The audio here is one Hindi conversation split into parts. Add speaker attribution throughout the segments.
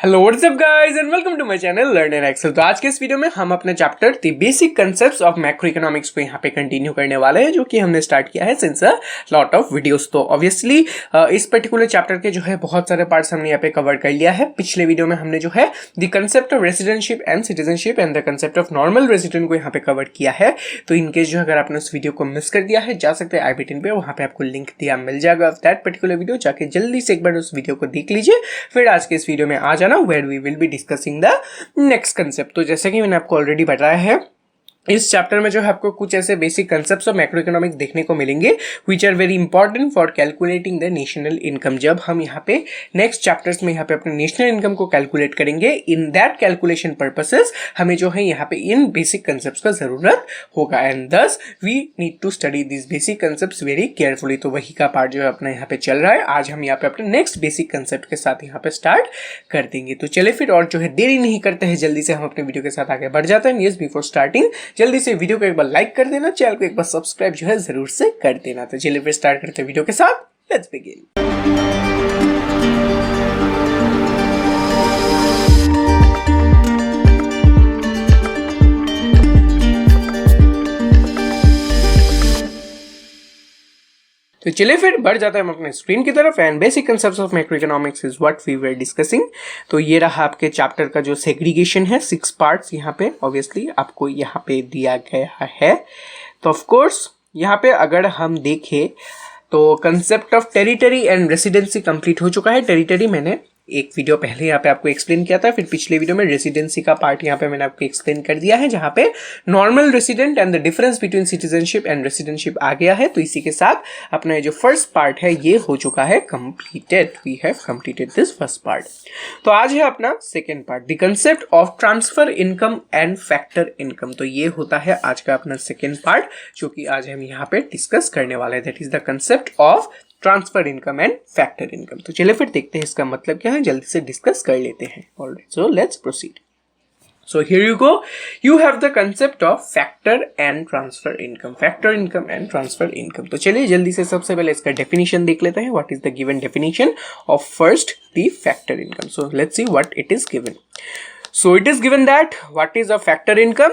Speaker 1: Hello what's up guys and welcome to my channel learn in Excel. तो आज के इस वीडियो में हम अपने chapter the basic concepts of macroeconomics को यहाँ पे कंटिन्यू करने वाले हैं, जो कि हमने स्टार्ट किया है since a lot of videos. तो ऑब्वियसली इस पर्टिकुलर चैप्टर के जो है बहुत सारे पार्ट्स हमने यहाँ पे कवर कर लिया है। पिछले वीडियो में हमने जो है the concept of residentship and citizenship and the concept of normal resident को यहाँ पे कवर किया है। तो इनकेस जो अगर आपने उस वीडियो को मिस कर दिया है, जा सकते हैं आई बटन पे, वहाँ पे आपको लिंक दिया मिल जाएगा ऑफ दैट पर्टिकुलर वीडियो। जाके जल्दी से एक बार उस वीडियो को देख लीजिए, फिर आज के इस वीडियो में आ जाना where we will be discussing the next concept. तो जैसे कि मैंने आपको ऑलरेडी बताया है, इस चैप्टर में जो है आपको कुछ ऐसे basic concepts of macroeconomics देखने को मिलेंगे which are very important for calculating the national income. जब हम यहाँ पे नेक्स्ट चैप्टर्स में यहाँ पे अपने नेशनल इनकम को कैलकुलेट करेंगे, इन दैट कैलकुलेशन पर्पसेस हमें जो है यहाँ पे इन बेसिक कंसेप्ट्स का जरूरत होगा and thus we need to study this basic concepts very carefully. तो वही का पार्ट जो है अपना यहाँ पे चल रहा है। आज हम यहाँ पे अपने नेक्स्ट बेसिक कंसेप्ट के साथ यहाँ पे स्टार्ट कर देंगे। तो चले फिर और जो है देरी नहीं करते हैं, जल्दी से हम अपने वीडियो के साथ आगे बढ़ जाते हैं। यस, बिफोर स्टार्टिंग जल्दी से वीडियो को एक बार लाइक कर देना, चैनल को एक बार सब्सक्राइब जो है जरूर से कर देना। तो चलिए फिर स्टार्ट करते हैं वीडियो के साथ। Let's begin. तो चलिए फिर बढ़ जाते हैं हम अपने स्क्रीन की तरफ and basic concepts of macroeconomics is what we were discussing. तो ये रहा आपके चैप्टर का जो सेग्रीगेशन है, 6 पार्ट्स यहाँ पे ऑब्वियसली आपको यहाँ पे दिया गया है। तो ऑफ कोर्स यहाँ पे अगर हम देखें तो concept of territory and residency complete हो चुका है। टेरिटरी मैंने एक वीडियो पहले यहाँ पे आपको एक्सप्लेन किया था, फिर पिछले वीडियो में रेसिडेंसी का पार्ट यहाँ पे मैंने आपको एक्सप्लेन कर दिया है, जहाँ पे normal resident and the difference between citizenship and residentship आ गया है। तो इसी के साथ अपना जो फर्स्ट पार्ट है ये हो चुका है completed. We have completed this first part. तो आज है अपना second part, the concept of transfer income and factor income. तो ये होता है आज का अपना सेकेंड पार्ट, जो कि आज हम यहाँ पे डिस्कस करने वाले हैं। That is the concept of transfer income and factor income. तो चलिए फिर देखते हैं इसका मतलब क्या है, जल्दी से डिस्कस कर लेते हैं। Alright, so let's proceed. So here you go. You have the concept of factor and transfer income. Factor income and transfer income. तो चलिए जल्दी से सबसे पहले इसका definition देख लेते हैं. What is the given definition of first the factor income? So let's see what it is given. So it is given that what is a factor income?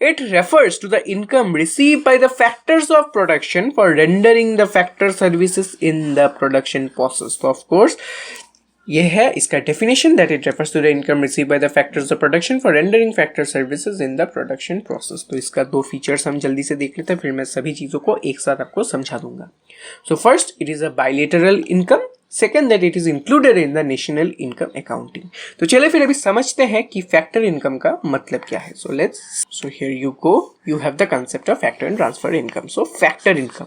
Speaker 1: It refers to the income received by the factors of production for rendering the factor services in the production process. So of course ये है इसका definition, that it refers to the income receive by the factors of production for rendering factor services in the production process. तो इसका 2 फीचर्स हम जल्दी से देख लेते हैं, फिर मैं सभी चीजों को एक साथ आपको समझा दूंगा। So first, it is a bilateral income. Second, that it is included in the national income accounting. तो चलिए फिर अभी समझते हैं कि फैक्टर इनकम का मतलब क्या है। So here you go, you have the concept of factor and transfer income. So factor income,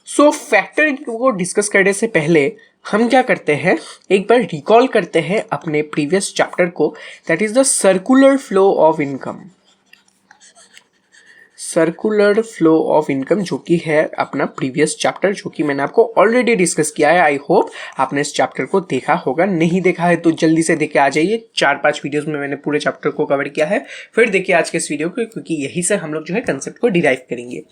Speaker 1: so factor income को डिस्कस करने से पहले हम क्या करते हैं, एक बार रिकॉल करते हैं अपने प्रीवियस चैप्टर को, that is the circular flow of income. Circular flow of income जो कि है अपना प्रीवियस चैप्टर, जो कि मैंने आपको ऑलरेडी डिस्कस किया है। आई होप आपने इस चैप्टर को देखा होगा, नहीं देखा है तो जल्दी से देख के आ जाइए। 4-5 वीडियोस में मैंने पूरे चैप्टर को कवर किया है, फिर देखिए आज के इस वीडियो को, क्योंकि यही से हम लोग जो है कंसेप्ट को डिराइव करेंगे।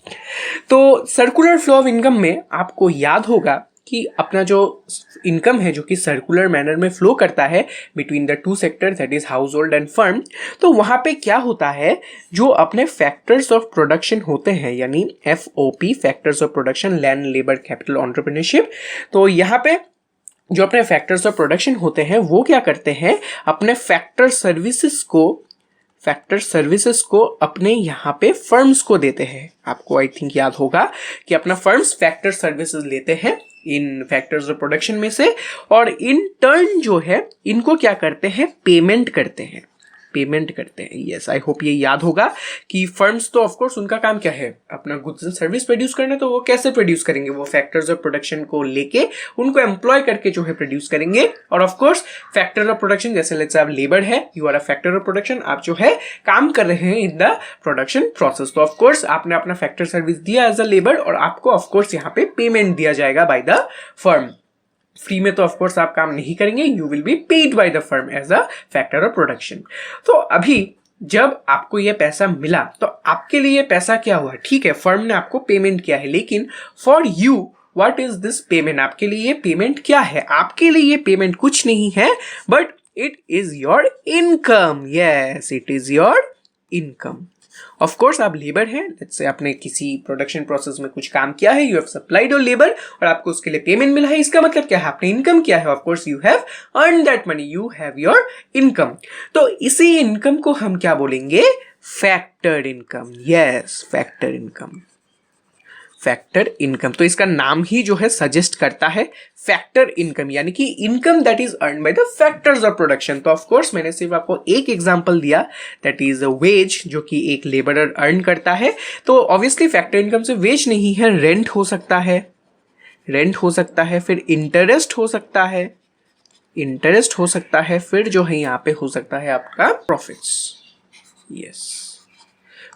Speaker 1: तो सर्कुलर फ्लो ऑफ इनकम में आपको याद होगा कि अपना जो इनकम है जो कि सर्कुलर मैनर में फ्लो करता है between the 2 sector, that is house hold and firm. तो वहां पे क्या होता है, जो अपने फैक्टर्स ऑफ प्रोडक्शन होते हैं, यानी FOP, factors of production, land, labour, capital, entrepreneurship. तो यहाँ पे जो अपने फैक्टर्स ऑफ प्रोडक्शन होते हैं वो क्या करते हैं, अपने फैक्टर सर्विसेज को अपने यहाँ पे फर्म्स को देते हैं। आपको आई थिंक याद होगा कि अपना फर्म्स फैक्टर सर्विसेज लेते हैं इन फैक्टर्स ऑफ प्रोडक्शन में से, और इन टर्न जो है इनको क्या करते हैं, पेमेंट करते हैं। यस, आई होप ये याद होगा कि फर्म्स तो ऑफ कोर्स उनका काम क्या है, अपना गुड्स एंड सर्विस प्रोड्यूस करना। तो वो कैसे प्रोड्यूस करेंगे, वो फैक्टर्स ऑफ प्रोडक्शन को लेके उनको एम्प्लॉय करके जो है प्रोड्यूस करेंगे। और of course factor of production, जैसे लेट्स से आप लेबर है, you are a factor of production, आप जो है काम कर रहे हैं इन द प्रोडक्शन प्रोसेस। तो ऑफ कोर्स आपने अपना फैक्टर सर्विस दिया एज अ लेबर, और आपको ऑफ कोर्स यहाँ पे पेमेंट दिया जाएगा बाय द फर्म। फ्री में तो ऑफ कोर्स आप काम नहीं करेंगे, you will be paid by the firm as a factor of production. तो अभी जब आपको ये पैसा मिला तो आपके लिए पैसा क्या हुआ, ठीक है फर्म ने आपको पेमेंट किया है, लेकिन for you what is this payment, आपके लिए ये पेमेंट क्या है? आपके लिए ये पेमेंट कुछ नहीं है but it is your income. Yes, it is your income. Of course आप लेबर हैं, लेट्स से आपने किसी प्रोडक्शन प्रोसेस में कुछ काम किया है, you have supplied your labour और आपको उसके लिए पेमेंट मिला है, इसका मतलब क्या है? आपने इनकम किया है। Of course you have earn that money, you have your income. तो इसी इनकम को हम क्या बोलेंगे? Factored income. Yes, factor income. Factor income, तो इसका नाम ही जो है सजेस्ट करता है फैक्टर इनकम, यानी कि income that is earn by the factors of production. तो ऑफ कोर्स मैंने सिर्फ आपको एक एग्जांपल दिया, दैट इज अ वेज, जो कि एक लेबरर अर्न करता है। तो ऑब्वियसली फैक्टर इनकम से वेज नहीं है, रेंट हो सकता है, रेंट हो सकता है, फिर इंटरेस्ट हो सकता है, इंटरेस्ट हो सकता है, फिर जो है यहाँ पे हो सकता है आपका प्रॉफिट्स। यस,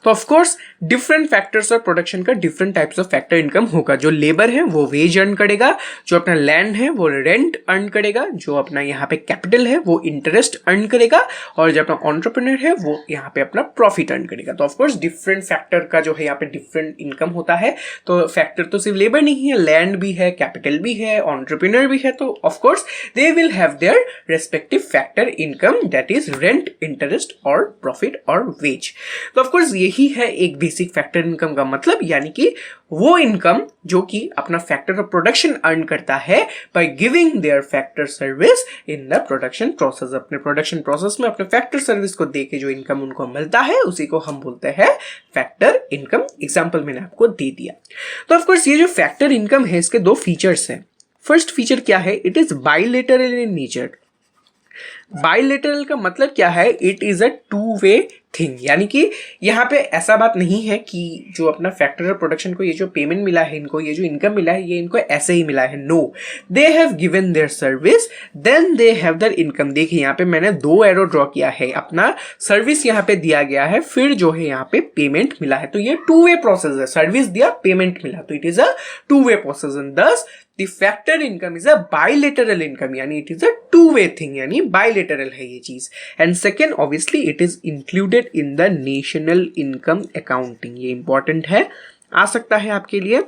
Speaker 1: तो of course different factors of production का different types of factor income होगा। जो लेबर है वो वेज अर्न करेगा, जो अपना लैंड है वो रेंट अर्न करेगा, जो अपना यहाँ पे कैपिटल है वो इंटरेस्ट अर्न करेगा, और जो अपना एंटरप्रेन्योर है वो यहाँ पे अपना प्रॉफिट अर्न करेगा। तो ऑफ कोर्स डिफरेंट फैक्टर का जो है यहाँ पे डिफरेंट इनकम होता है। तो फैक्टर तो सिर्फ लेबर नहीं है, लैंड भी है, कैपिटल भी है, एंटरप्रेन्योर भी है। तो of course they will have their respective factor income, that is rent, interest और प्रॉफिट और वेज। तो ऑफ कोर्स यही है एक बेसिक फैक्टर इनकम का मतलब, यानी कि वो इनकम जो कि अपना फैक्टर ऑफ प्रोडक्शन अर्न करता है by giving there factor service in the production process. अपने प्रोडक्शन प्रोसेस में अपने फैक्टर सर्विस को देके जो इनकम उनको मिलता है उसी को हम बोलते हैं फैक्टर इनकम। एग्जांपल मैंने आपको दे दिया। तो ऑफ कोर्स ये जो फैक्टर इनकम है इसके दो फीचर्स हैं। फर्स्ट फीचर क्या है? It is bilateral in nature. Bilateral का मतलब क्या है? It is a two way thing, यानी कि यहाँ पे ऐसा बात नहीं है कि जो अपना फैक्टर ऑफ प्रोडक्शन को ये जो पेमेंट मिला है इनको, ये जो इनकम मिला है ये इनको ऐसे ही मिला है। No, they have given their service then they have their income. देखिए यहाँ पे मैंने दो एरो ड्रॉ किया है, अपना सर्विस यहाँ पे दिया गया है, फिर जो है यहाँ पे पेमेंट मिला है। तो ये टू वे प्रोसेस है, सर्विस दिया, पेमेंट मिला, तो it is a two way process and दस the factor income is a bilateral income, यानी it is a two way thing, यानी bilateral है ये चीज। and second obviously it is included in the national income accounting। ये important है, आ सकता है आपके लिए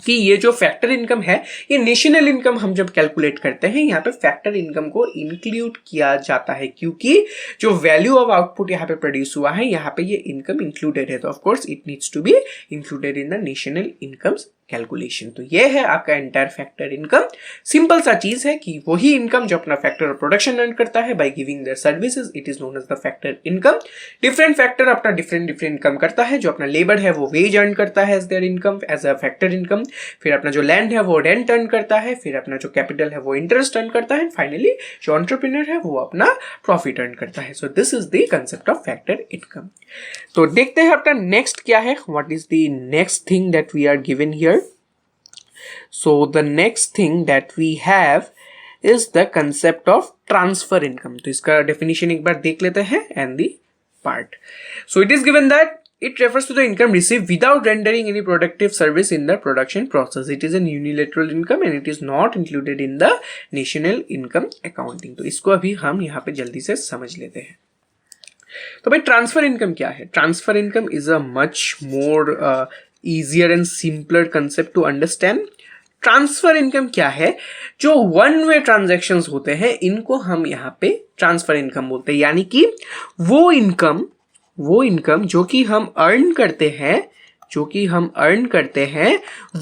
Speaker 1: कि ये जो फैक्टर इनकम है ये नेशनल इनकम हम जब कैलकुलेट करते हैं यहाँ पे फैक्टर इनकम को इंक्लूड किया जाता है, क्योंकि जो वैल्यू ऑफ आउटपुट यहाँ पे प्रोड्यूस हुआ है यहाँ पे ये इनकम इंक्लूडेड है। तो of course it needs to be included in the national incomes calculation. तो ये है आपका एंटायर फैक्टर इनकम। सिंपल सा चीज है कि वही इनकम जो अपना फैक्टर ऑफ प्रोडक्शन अर्न करता है by giving their services, it is known as the factor income. Different factor अपना डिफरेंट इनकम करता है। जो अपना लेबर है वो वेज अर्न करता है as their income, as a factor income. फिर अपना जो लैंड है वो रेंट अर्न करता है, फिर अपना जो कैपिटल है वो इंटरेस्ट अर्न करता है, फाइनली जो एंटरप्रेन्योर है वो अपना प्रॉफिट अर्न करता है। So this is the concept of factor income. तो देखते हैं अपना नेक्स्ट क्या है, what is the next thing that we are given here. So the next thing that we have is the concept of transfer income. तो इसका definition एक बार देख लेते हैं and the part. So it is given that it refers to the income received without rendering any productive service in the production process. It is an unilateral income and it is not included in the national income accounting. तो इसको अभी हम यहाँ पे जल्दी से समझ लेते हैं। तो भाई ट्रांसफर इनकम क्या है? Transfer income is a much more easier and simpler concept to understand. Transfer income क्या है? जो वन वे ट्रांजैक्शंस होते हैं इनको हम यहाँ पे ट्रांसफर इनकम बोलते हैं, यानी कि वो इनकम जो कि हम अर्न करते हैं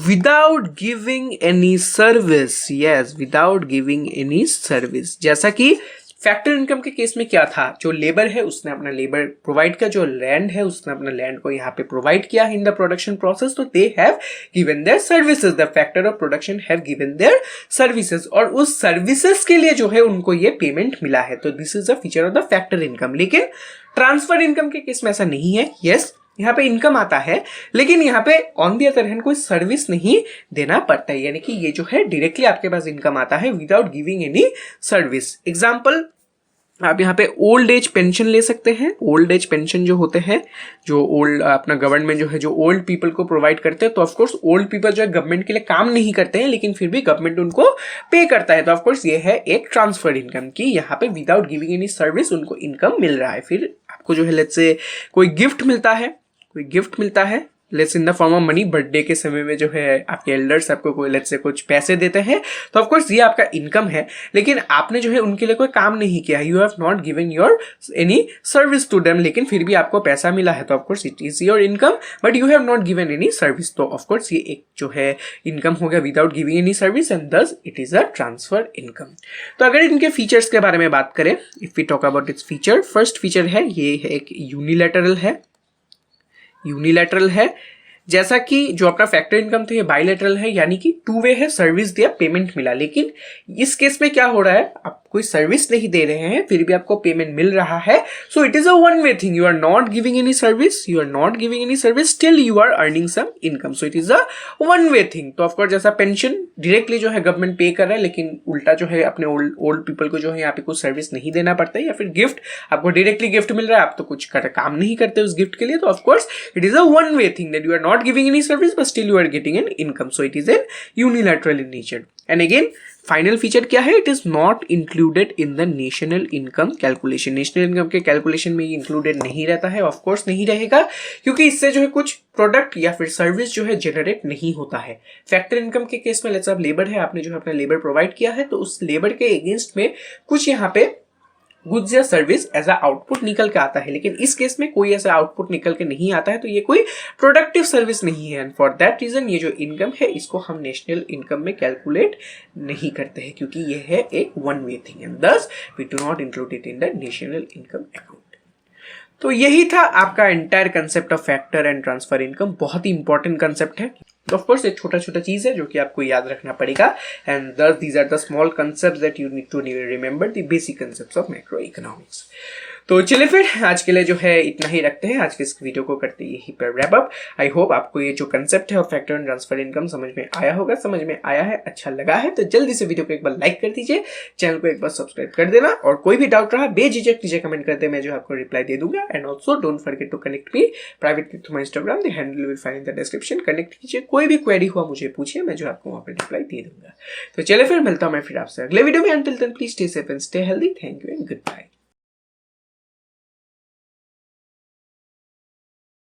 Speaker 1: without giving any service. Yes, without giving any service. जैसा कि फैक्टर इनकम के केस में क्या था? जो लेबर है उसने अपना लेबर प्रोवाइड किया, जो लैंड है उसने अपना लैंड को यहाँ पे प्रोवाइड किया इन द प्रोडक्शन प्रोसेस, तो दे have given their services. The factor of production have given their services, और उस सर्विसेज के लिए जो है उनको ये पेमेंट मिला है। तो this is a feature of the factor income. लेकिन ट्रांसफर इनकम के केस में ऐसा नहीं है। यस, यहाँ पे इनकम आता है लेकिन यहाँ पे ऑन दी अदर हैंड कोई सर्विस नहीं देना पड़ता है, यानी कि ये जो है डायरेक्टली आपके पास इनकम आता है without giving any service. Example, आप यहाँ पे ओल्ड एज पेंशन ले सकते हैं। ओल्ड एज पेंशन जो होते हैं, जो ओल्ड अपना गवर्नमेंट जो है जो ओल्ड पीपल को प्रोवाइड करते हैं, तो ऑफकोर्स ओल्ड पीपल जो है गवर्नमेंट के लिए काम नहीं करते हैं लेकिन फिर भी गवर्नमेंट उनको पे करता है। तो ऑफकोर्स ये है एक ट्रांसफर इनकम की यहाँ पे विदाउट गिविंग एनी सर्विस उनको इनकम मिल रहा है। फिर आपको जो है लेट्स से कोई गिफ्ट मिलता है, let's in the form of money, birthday के समय में जो है आपके एल्डर्स आपको कोई लेट्स से कुछ पैसे देते हैं, तो ऑफ कोर्स ये आपका इनकम है, लेकिन आपने जो है उनके लिए कोई काम नहीं किया, you have not given your any service to them, लेकिन फिर भी आपको पैसा मिला है, तो of course it is your income, but you have not given any service, तो ऑफ कोर्स ये एक जो है इनकम हो गया without giving any service, and thus it is a transfer income. तो अगर इनके फीचर्स के बारे में बात करें, if we talk about its feature, first feature है ये है एक यूनिलैटरल है, जैसा कि जो अपना फैक्टर इनकम था ये बायलैटरल है, यानी कि टू वे है, सर्विस दिया पेमेंट मिला, लेकिन इस केस में क्या हो रहा है, आप कोई सर्विस नहीं दे रहे हैं फिर भी आपको पेमेंट मिल रहा है, so it is a one way thing, you are not giving any service, still you are earning some income, so it is a one way thing. तो ऑफकोर्स जैसा पेंशन डायरेक्टली जो है गवर्नमेंट पे कर रहा है, लेकिन उल्टा जो है अपने ओल्ड पीपल को जो है यहाँ पे कुछ सर्विस नहीं देना पड़ता है, या फिर गिफ्ट आपको डायरेक्टली गिफ्ट मिल रहा है, आप तो कुछ काम नहीं करते उस गिफ्ट के लिए, तो of course it is a one way thing that you are not giving any service but still you are getting an income, so it is an unilateral in nature. And again final feature क्या है, it is not included in the national income calculation, national income के कैलकुलेशन में ये इंक्लूडेड नहीं रहता है, ऑफ कोर्स नहीं रहेगा, क्योंकि इससे जो है कुछ प्रोडक्ट या फिर सर्विस जो है जनरेट नहीं होता है। फैक्टर इनकम के केस में लेट्स आप लेबर है, आपने जो है अपना लेबर प्रोवाइड किया है, तो उस लेबर के अगेंस्ट में कुछ यहाँ पे गुड्स या सर्विस एज अ आउटपुट निकल के आता है, लेकिन इस केस में कोई ऐसा आउटपुट निकल के नहीं आता है, तो ये कोई प्रोडक्टिव सर्विस नहीं है, एंड फॉर दैट रीजन ये जो इनकम है इसको हम नेशनल इनकम में कैलकुलेट नहीं करते हैं, क्योंकि ये है एक one way thing, and thus we do not include it in the national income account. तो यही था आपका entire concept of factor and transfer income, बहुत ही इंपॉर्टेंट कंसेप्ट है, तो ऑफ कोर्स एक छोटा छोटा चीज है जो कि आपको याद रखना पड़ेगा, and thus these are the small concepts that you need to remember, the basic concepts of macroeconomics. तो चलिए फिर आज के लिए जो है इतना ही रखते हैं, आज के इस वीडियो को करते यही पर रैप अप। आई होप आपको ये जो कंसेप्ट है फैक्टर एंड ट्रांसफर इनकम समझ में आया होगा, समझ में आया है, अच्छा लगा है तो जल्दी से वीडियो को एक बार लाइक कर दीजिए, चैनल को एक बार सब्सक्राइब कर देना, और कोई भी डाउट रहा बेझिझक नीचे कमेंट करते मैं जो आपको रिप्लाई दे दूंगा, and also don't forget to connect me privately through my Instagram, the handle will find in the description, connect कीजिए, कोई भी क्वेरी हुआ मुझे पूछिए, मैं जो आपको वहां पर रिप्लाई दे दूंगा। तो चलिए फिर मिलता हूं मैं फिर आपसे अगले वीडियो में, until then please stay safe and stay healthy, thank you and good bye.